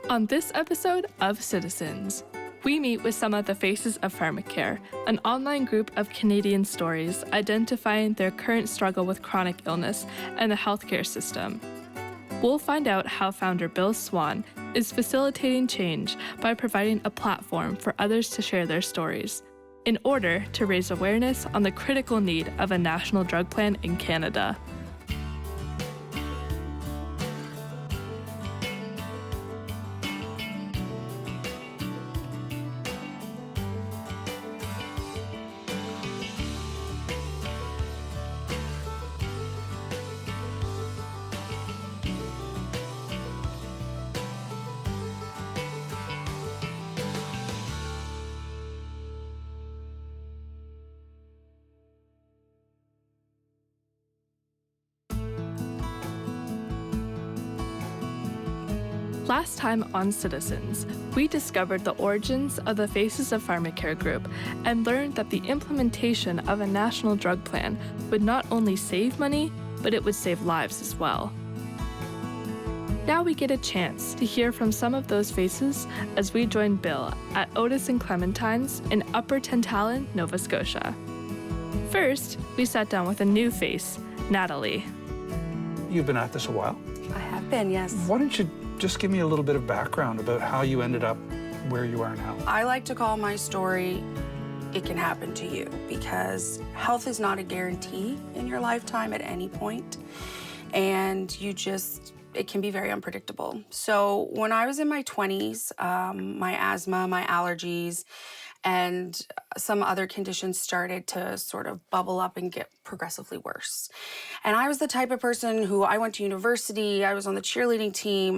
On this episode of Citizens, we meet with some of the Faces of Pharmacare, an online group of Canadian stories identifying their current struggle with chronic illness and the healthcare system. We'll find out how founder Bill Swan is facilitating change by providing a platform for others to share their stories, in order to raise awareness on the critical need of a national drug plan in Canada. Last time on Citizens, we discovered the origins of the Faces of Pharmacare group and learned that the implementation of a national drug plan would not only save money, but it would save lives as well. Now we get a chance to hear from some of those faces as we join Bill at Otis and Clementine's in Upper Tantallon, Nova Scotia. First, we sat down with a new face, Natalie. You've been at this a while. I have been, yes. Why don't you just give me a little bit of background about how you ended up where you are now? I like to call my story, It Can Happen to You, because health is not a guarantee in your lifetime at any point, and it can be very unpredictable. So when I was in my 20s, my asthma, my allergies, and some other conditions started to sort of bubble up and get progressively worse. And I was the type of person who, I went to university, I was on the cheerleading team,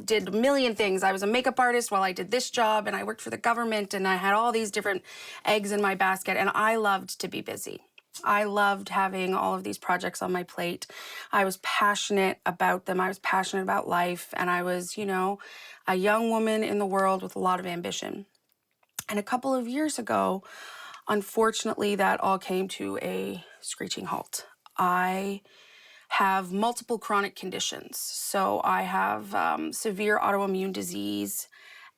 did a million things. I was a makeup artist while I did this job, and I worked for the government, and I had all these different eggs in my basket, and I loved to be busy. I loved having all of these projects on my plate. I was passionate about them. I was passionate about life, and I was, a young woman in the world with a lot of ambition. And a couple of years ago, unfortunately, that all came to a screeching halt. I have multiple chronic conditions. So I have severe autoimmune disease,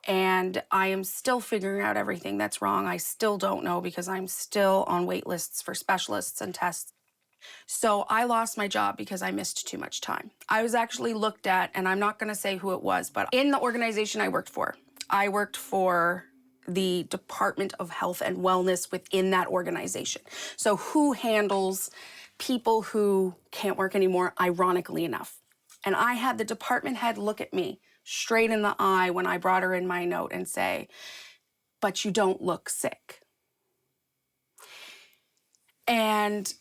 and I am still figuring out everything that's wrong. I still don't know because I'm still on wait lists for specialists and tests. So I lost my job because I missed too much time. I was actually looked at, and I'm not going to say who it was, but in the organization I worked for the Department of Health and Wellness within that organization. So who handles people who can't work anymore, ironically enough. And I had the department head look at me straight in the eye when I brought her in my note and say, "But you don't look sick." And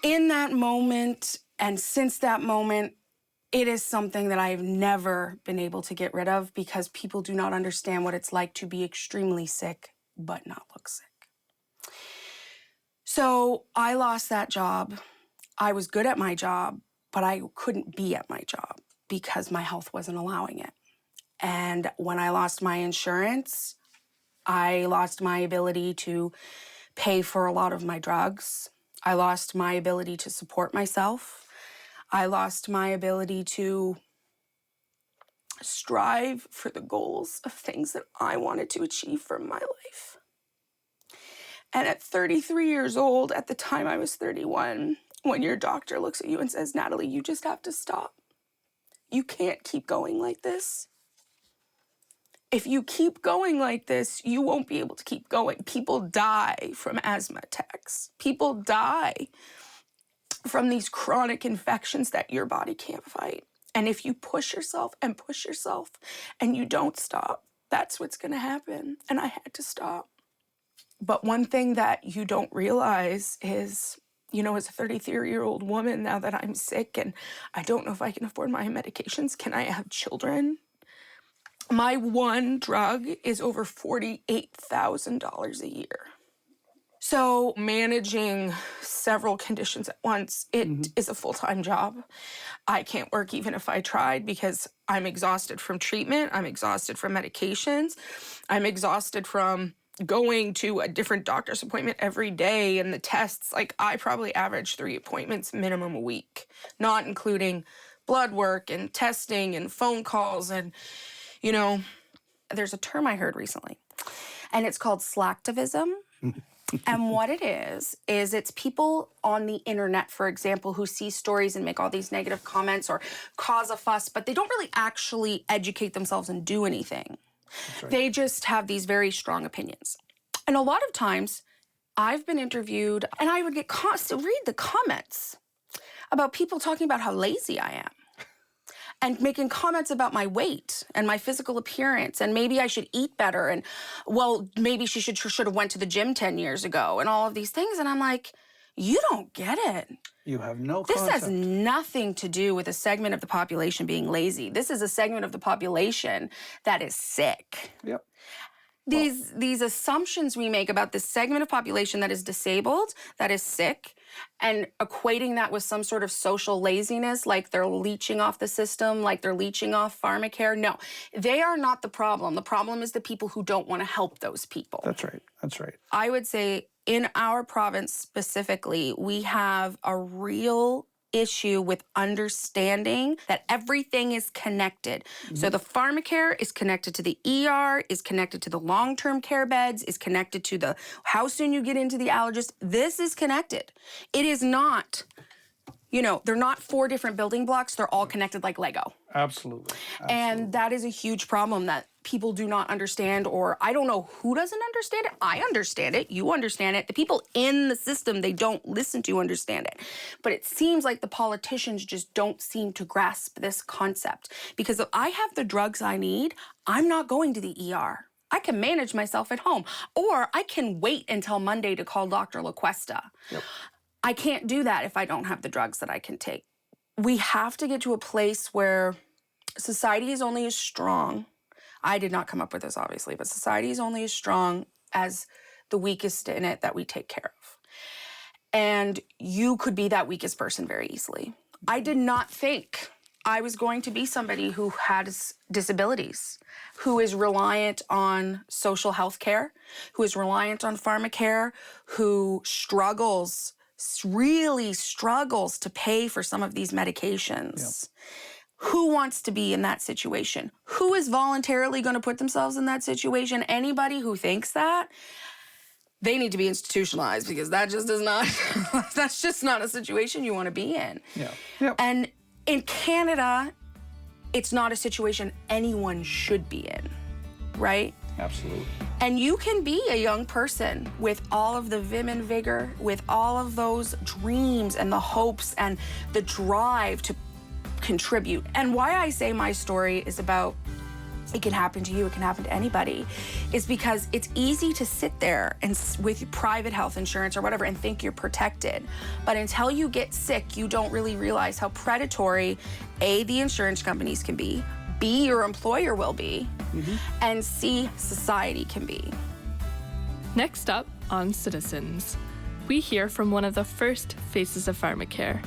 in that moment, and since that moment, it is something that I've never been able to get rid of, because people do not understand what it's like to be extremely sick but not look sick. So I lost that job. I was good at my job, but I couldn't be at my job because my health wasn't allowing it. And when I lost my insurance, I lost my ability to pay for a lot of my drugs. I lost my ability to support myself. I lost my ability to strive for the goals of things that I wanted to achieve from my life. And at 33 years old, at the time I was 31, when your doctor looks at you and says, "Natalie, you just have to stop. You can't keep going like this. If you keep going like this, you won't be able to keep going." People die from asthma attacks. People die from these chronic infections that your body can't fight. And if you push yourself and you don't stop, that's what's going to happen. And I had to stop. But one thing that you don't realize is, as a 33-year-old woman, now that I'm sick and I don't know if I can afford my medications, can I have children? My one drug is over $48,000 a year. So managing several conditions at once, it is a full-time job. I can't work even if I tried because I'm exhausted from treatment. I'm exhausted from medications. I'm exhausted from going to a different doctor's appointment every day and the tests. Like, I probably average 3 appointments minimum a week, not including blood work and testing and phone calls. And, you know, there's a term I heard recently, and it's called slacktivism. And what it is it's people on the internet, for example, who see stories and make all these negative comments or cause a fuss, but they don't really actually educate themselves and do anything. That's right. They just have these very strong opinions. And a lot of times, I've been interviewed, and I would get read the comments about people talking about how lazy I am and making comments about my weight and my physical appearance, and maybe I should eat better, and, well, maybe she should have went to the gym 10 years ago, and all of these things. And I'm like, you don't get it. You have no This concept. has nothing to do with a segment of the population being lazy. This is a segment of the population that is sick. Yep. These assumptions we make about this segment of population that is disabled, that is sick, and equating that with some sort of social laziness, like they're leeching off the system, like they're leeching off pharmacare. No, they are not the problem. The problem is the people who don't want to help those people. That's right. That's right. I would say in our province specifically, we have a real issue with understanding that everything is connected. So the pharmacare is connected to the ER, is connected to the long-term care beds, is connected to the how soon you get into the allergist. This is connected. It is not, they're not 4 different building blocks. They're all connected like Lego. Absolutely. And that is a huge problem that people do not understand, or I don't know who doesn't understand it. I understand it. You understand it. The people in the system they don't listen to understand it. But it seems like the politicians just don't seem to grasp this concept. Because if I have the drugs I need, I'm not going to the ER. I can manage myself at home. Or I can wait until Monday to call Dr. LaQuesta. Yep. I can't do that if I don't have the drugs that I can take. We have to get to a place where society is only as strong. I did not come up with this, obviously, but society is only as strong as the weakest in it that we take care of. And you could be that weakest person very easily. I did not think I was going to be somebody who has disabilities, who is reliant on social health care, who is reliant on pharmacare, who really struggles to pay for some of these medications. Yep. Who wants to be in that situation? Who is voluntarily going to put themselves in that situation? Anybody who thinks that, they need to be institutionalized, because that just is not, that's just not a situation you want to be in. Yeah. Yep. And in Canada, it's not a situation anyone should be in, right? Absolutely. And you can be a young person with all of the vim and vigor, with all of those dreams and the hopes and the drive to contribute. And why I say my story is about it can happen to you, it can happen to anybody, is because it's easy to sit there and with private health insurance or whatever and think you're protected. But until you get sick, you don't really realize how predatory, A, the insurance companies can be, B, your employer will be, and C, society can be. Next up on Citizens, we hear from one of the first Faces of Pharmacare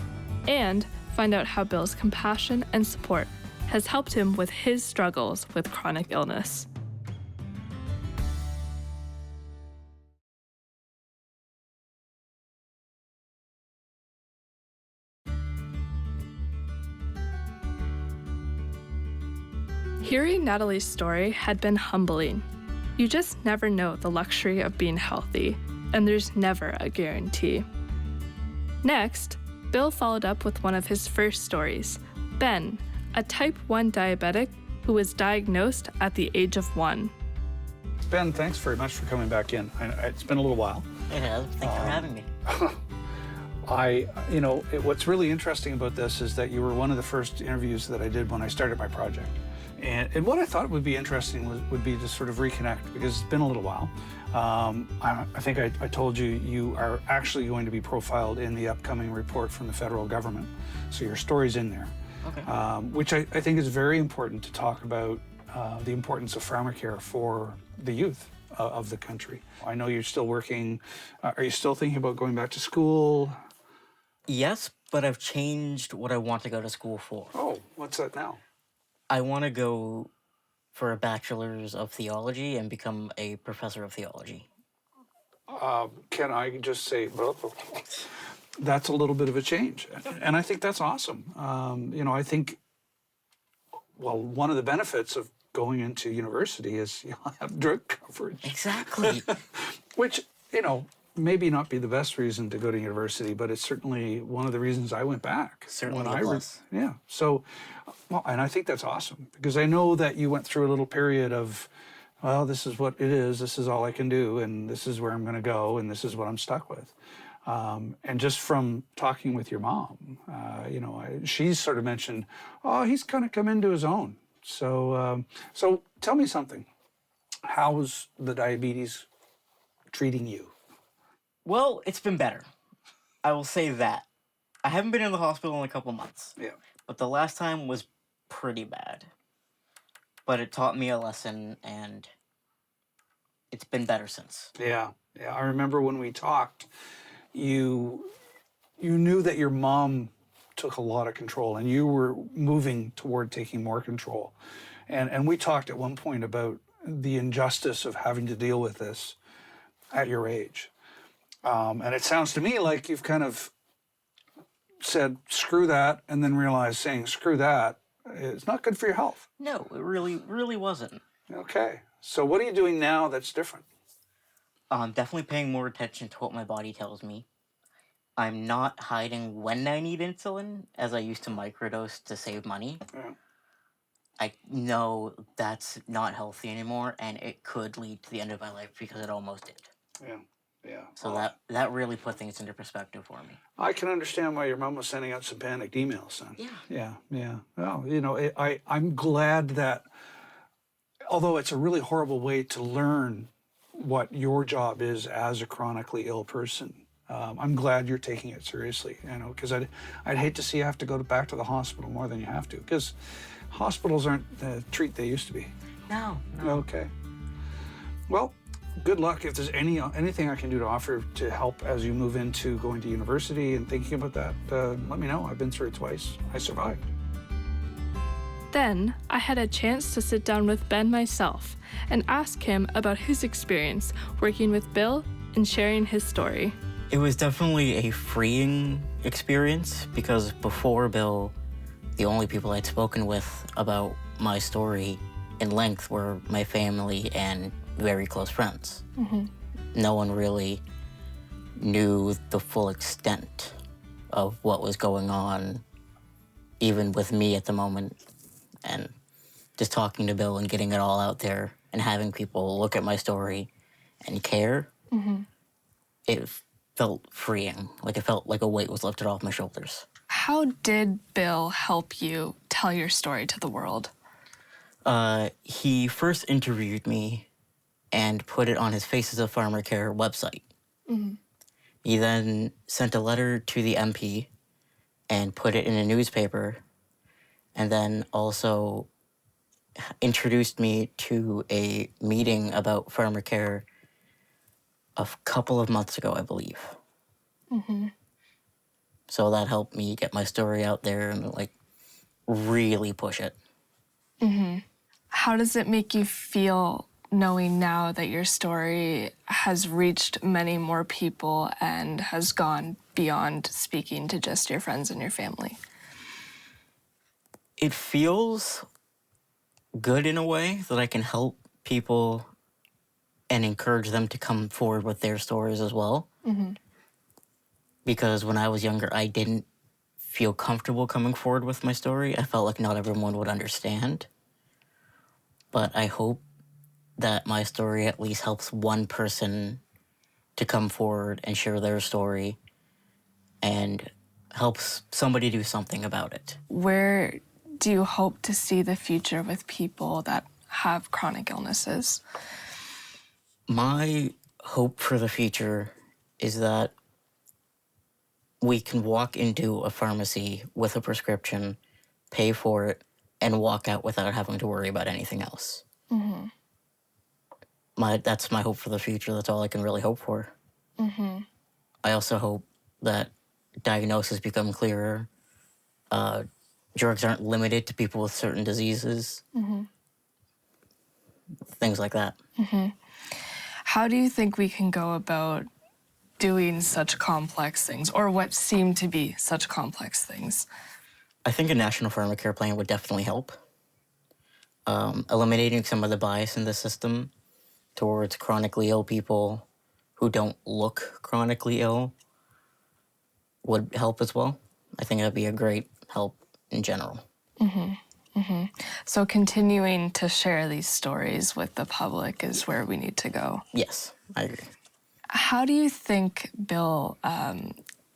and find out how Bill's compassion and support has helped him with his struggles with chronic illness. Hearing Natalie's story had been humbling. You just never know the luxury of being healthy, and there's never a guarantee. Next, Bill followed up with one of his first stories, Ben, a type 1 diabetic who was diagnosed at the age of 1. Ben, thanks very much for coming back in. It's been a little while. It has. Thanks for having me. What's really interesting about this is that you were one of the first interviews that I did when I started my project. And what I thought would be interesting would be to sort of reconnect, because it's been a little while. I think I told you, you are actually going to be profiled in the upcoming report from the federal government. So your story's in there. Okay. Which I think is very important to talk about the importance of pharmacare for the youth of the country. I know you're still working. Are you still thinking about going back to school? Yes, but I've changed what I want to go to school for. Oh, what's that now? I want to go for a bachelor's of theology and become a professor of theology. Can I just say, that's a little bit of a change. And I think that's awesome. I think, well, one of the benefits of going into university is you'll have drug coverage. Exactly. Which, maybe not be the best reason to go to university, but it's certainly one of the reasons I went back. Certainly a plus. Yeah. So, well, and I think that's awesome because I know that you went through a little period of, well, this is what it is, this is all I can do, and this is where I'm going to go, and this is what I'm stuck with. And just from talking with your mom, she's sort of mentioned, oh, he's kind of come into his own. So tell me something. How's the diabetes treating you? Well, it's been better. I will say that. I haven't been in the hospital in a couple months. Yeah. But the last time was pretty bad. But it taught me a lesson, and it's been better since. Yeah. I remember when we talked, you knew that your mom took a lot of control, and you were moving toward taking more control. And we talked at one point about the injustice of having to deal with this at your age. And it sounds to me like you've kind of said, screw that, and then realized saying, screw that, it's not good for your health. No, it really, really wasn't. Okay. So what are you doing now that's different? I'm definitely paying more attention to what my body tells me. I'm not hiding when I need insulin, as I used to microdose to save money. Yeah. I know that's not healthy anymore, and it could lead to the end of my life because it almost did. Yeah. So that really put things into perspective for me. I can understand why your mom was sending out some panicked emails, son. Yeah. Well, I'm glad that, although it's a really horrible way to learn what your job is as a chronically ill person, I'm glad you're taking it seriously, because I'd hate to see you have to go back to the hospital more than you have to, because hospitals aren't the treat they used to be. No. Okay. Well, good luck. If there's anything I can do to offer to help as you move into going to university and thinking about that, let me know. I've been through it twice. I survived. Then I had a chance to sit down with Ben myself and ask him about his experience working with Bill and sharing his story. It was definitely a freeing experience because before Bill, the only people I'd spoken with about my story in length were my family and very close friends. Mm-hmm. No one really knew the full extent of what was going on, even with me at the moment. And just talking to Bill and getting it all out there and having people look at my story and care, Mm-hmm. it felt freeing. Like it felt like a weight was lifted off my shoulders. How did Bill help you tell your story to the world? He first interviewed me and put it on his Faces of Pharmacare website. Mm-hmm. He then sent a letter to the MP and put it in a newspaper, and then also introduced me to a meeting about Pharmacare a couple of months ago, I believe. Mm-hmm. So that helped me get my story out there and really push it. Mm-hmm. How does it make you feel knowing now that your story has reached many more people and has gone beyond speaking to just your friends and your family? It feels good in a way that I can help people and encourage them to come forward with their stories as well. Mm-hmm. Because when I was younger, I didn't feel comfortable coming forward with my story. I felt like not everyone would understand. But I hope that my story at least helps one person to come forward and share their story and helps somebody do something about it. Where do you hope to see the future with people that have chronic illnesses? My hope for the future is that we can walk into a pharmacy with a prescription, pay for it, and walk out without having to worry about anything else. Mm-hmm. That's my hope for the future. That's all I can really hope for. Mm-hmm. I also hope that diagnoses become clearer. Drugs aren't limited to people with certain diseases. Mm-hmm. Things like that. Mm-hmm. How do you think we can go about doing such complex things, or what seem to be such complex things? I think a national pharmacare plan would definitely help. Eliminating some of the bias in the system towards chronically ill people who don't look chronically ill would help as well. I think that'd be a great help in general. So continuing to share these stories with the public is where we need to go. Yes, I agree. How do you think Bill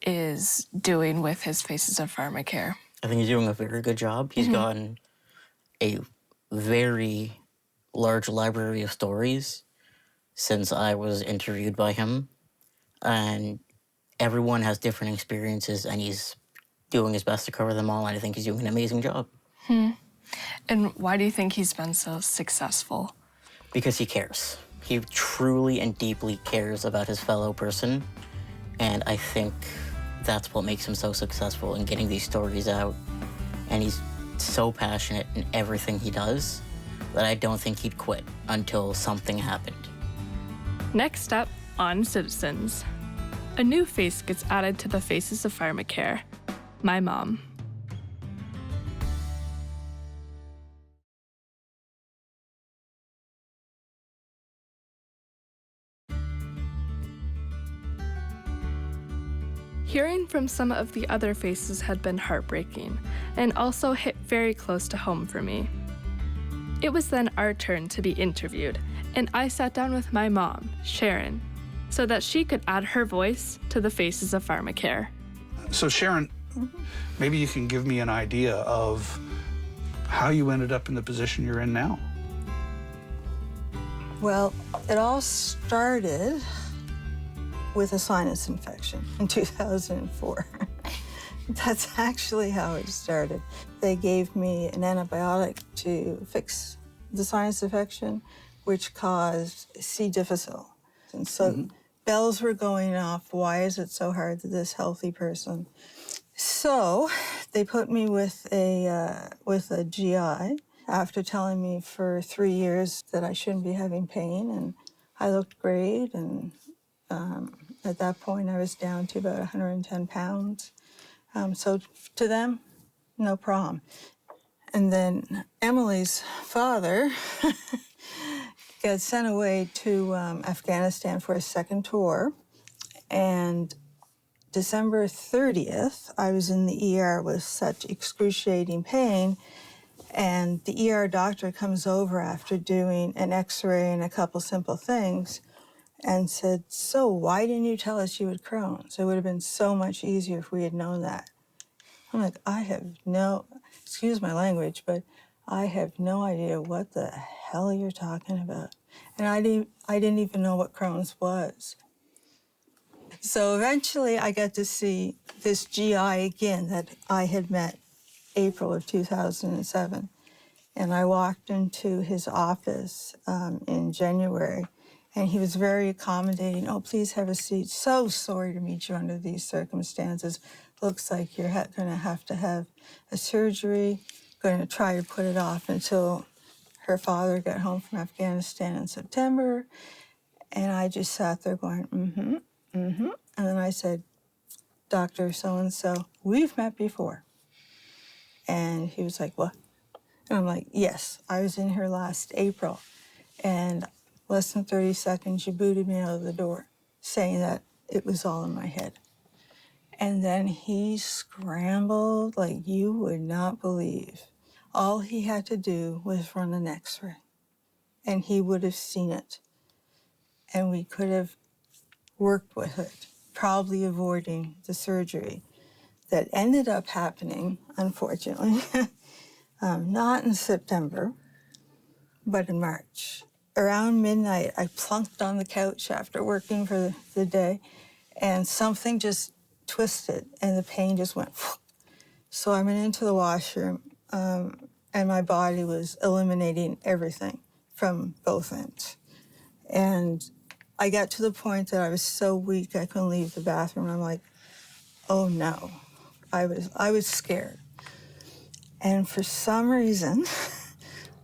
is doing with his Faces of Pharmacare? I think he's doing a very good job. He's gotten a very large library of stories since I was interviewed by him. And everyone has different experiences, and he's doing his best to cover them all, and I think he's doing an amazing job. And why do you think he's been so successful? Because he cares. He truly and deeply cares about his fellow person, and I think that's what makes him so successful in getting these stories out. And he's so passionate in everything he does that I don't think he'd quit until something happened. Next up on Citizens. A new face gets added to the Faces of Pharmacare. My mom. Hearing from some of the other faces had been heartbreaking and also hit very close to home for me. It was then our turn to be interviewed, and I sat down with my mom, Sharon, so that she could add her voice to the Faces of Pharmacare. So Sharon, maybe you can give me an idea of how you ended up in the position you're in now. Well, it all started with a sinus infection in 2004. That's actually how it started. They gave me an antibiotic to fix the sinus infection, which caused C. difficile. And so bells were going off. Why is it so hard to this healthy person? So they put me with a GI after telling me for 3 years that I shouldn't be having pain, and I looked great. And at that point, I was down to about 110 pounds. So to them, no problem. And then Emily's father got sent away to Afghanistan for a second tour. And December 30th, I was in the ER with such excruciating pain. And the ER doctor comes over after doing an X-ray and a couple simple things and said, "So why didn't you tell us you had Crohn's? It would have been so much easier if we had known that." I'm like, excuse my language, but I have no idea what the hell you're talking about. And I didn't even know what Crohn's was. So eventually I got to see this GI again that I had met April of 2007. And I walked into his office in January, and he was very accommodating. "Oh, please have a seat. So sorry to meet you under these circumstances. Looks like you're going to have a surgery. Going to try to put it off until her father got home from Afghanistan in September." And I just sat there going, And then I said, "Dr. So-and-so, we've met before." And he was like, "What?" And I'm like, "Yes, I was in here last April, and less than 30 seconds, you booted me out of the door, saying that it was all in my head." And then he scrambled like you would not believe. All he had to do was run an X-ray, and he would have seen it. And we could have worked with it, probably avoiding the surgery that ended up happening, unfortunately, not in September, but in March. Around midnight, I plunked on the couch after working for the day, and something just twisted, and the pain just went. So I went into the washroom, and my body was eliminating everything from both ends. And I got to the point that I was so weak I couldn't leave the bathroom. And I'm like, oh no. I was scared. And for some reason,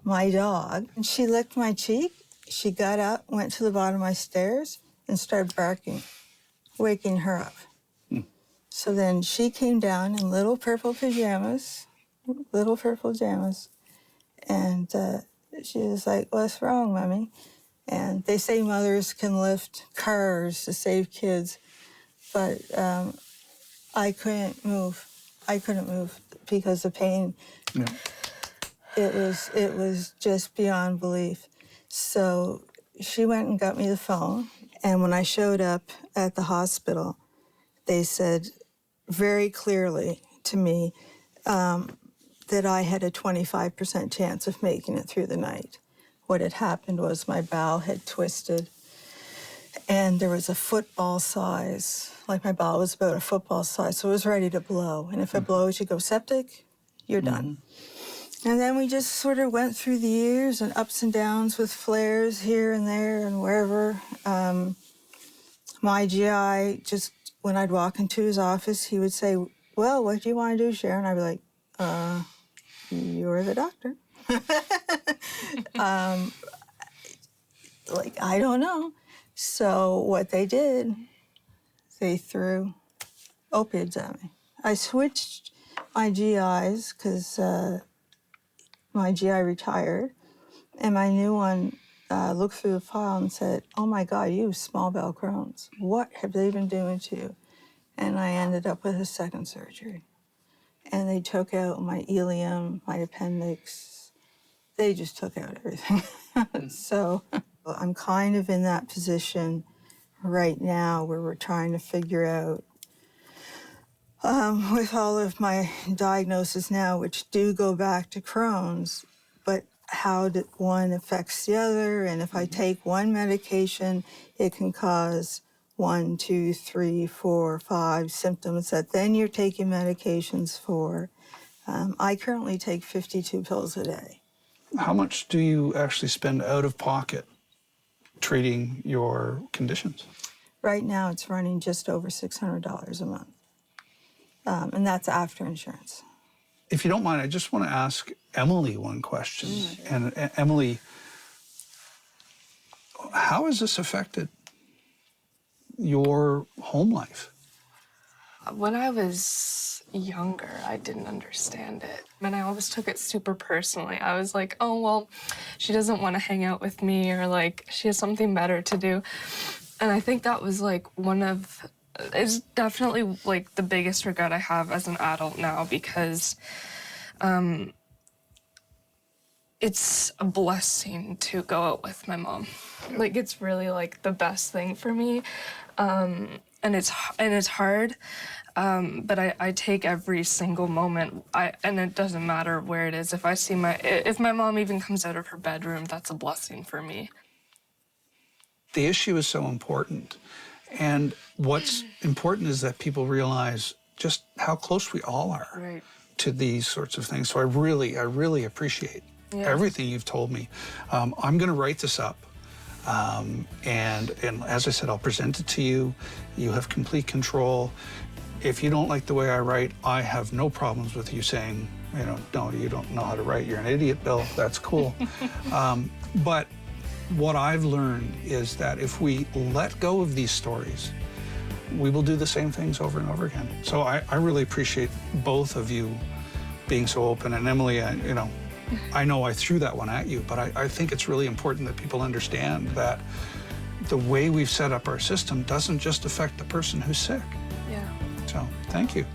my dog, she licked my cheek. She got up, went to the bottom of my stairs, and started barking. waking her up. So then she came down in little purple pajamas, and she was like, "What's wrong, Mommy?" And they say mothers can lift cars to save kids, but I couldn't move. I couldn't move because of pain. Yeah. It was just beyond belief. So she went and got me the phone, and when I showed up at the hospital, they said very clearly to me that I had a 25% chance of making it through the night. What had happened was my bowel had twisted, and there was a football size, like my bowel was about a football size, so it was ready to blow. And if it blows, you go septic, you're done. And then we just sort of went through the years and ups and downs with flares here and there and wherever. My GI, just when I'd walk into his office, he would say, "Well, what do you want to do, Sharon?" I'd be like, "You're the doctor." Like, I don't know. So what they did, they threw opiates at me. I switched my GIs because my GI retired, and my new one looked through the file and said, "Oh my God, you have small bowel Crohn's. What have they been doing to you?" And I ended up with a second surgery. And they took out my ileum, my appendix. They just took out everything. So I'm kind of in that position right now where we're trying to figure out, with all of my diagnoses now, which do go back to Crohn's, but how one affects the other, and if I take one medication, it can cause 1, 2, 3, 4, 5 symptoms that then you're taking medications for. I currently take 52 pills a day. How much do you actually spend out of pocket treating your conditions? Right now, it's running just over $600 a month, and that's after insurance. If you don't mind, I just want to ask Emily one question. And Emily, how has this affected your home life? When I was younger, I didn't understand it. And I always took it super personally. I was like, oh, well, she doesn't want to hang out with me, or like she has something better to do. And I think that was like it's definitely like the biggest regret I have as an adult now, because it's a blessing to go out with my mom. Like, it's really like the best thing for me. And it's hard, but I take every single moment. And it doesn't matter where it is. If I see if my mom even comes out of her bedroom, that's a blessing for me. The issue is so important, and what's important is that people realize just how close we all are to these sorts of things. So I really appreciate everything you've told me. I'm going to write this up. And as I said, I'll present it to you. You have complete control. If you don't like the way I write, I have no problems with you saying, no, you don't know how to write. You're an idiot, Bill. That's cool. But what I've learned is that if we let go of these stories, we will do the same things over and over again. So I really appreciate both of you being so open. And Emily, I know I threw that one at you, but I think it's really important that people understand that the way we've set up our system doesn't just affect the person who's sick. Yeah. So, thank you.